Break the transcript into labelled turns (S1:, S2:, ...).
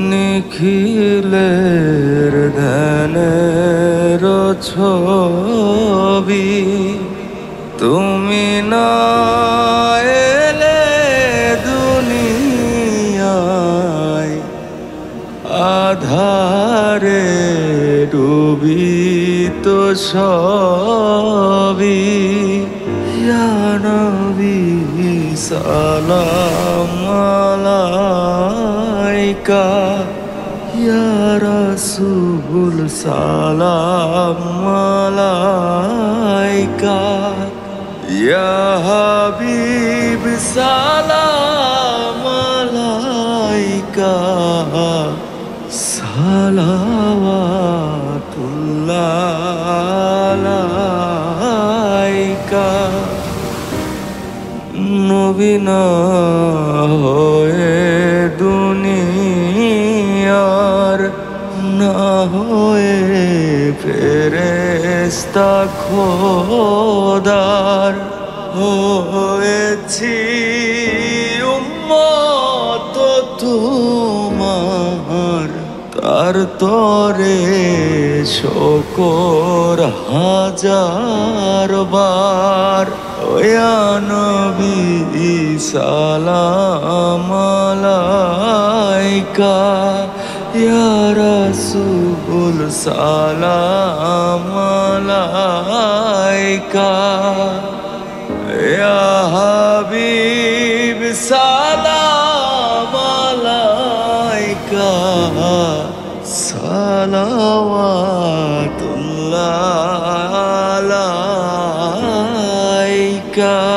S1: নিখিলের ধ্যানের ছবি তুমি না এলে দুনিয়ায় আধারে ডুবিত সবই ইয়া নবী সালাম আলাইকা ইয়া রাসূল সালাম আলাইকা ইয়া হাবিব সালাম আলাইকা সালাওয়াতুল্লাহ আলাইকা নবী না হয়ে দুনিয়ার না হয়ে ফেরেশতা খোদার হয়েছি উম্মত তোমার তার তরে শকর হাজার বার ইয়া নবী সালাম আলাইকা ইয়া রাসূল সালাম আলাইকা ইয়া হাবিব সালাম আলাইকা সালাওয়াতুল্লাহ আলাইকা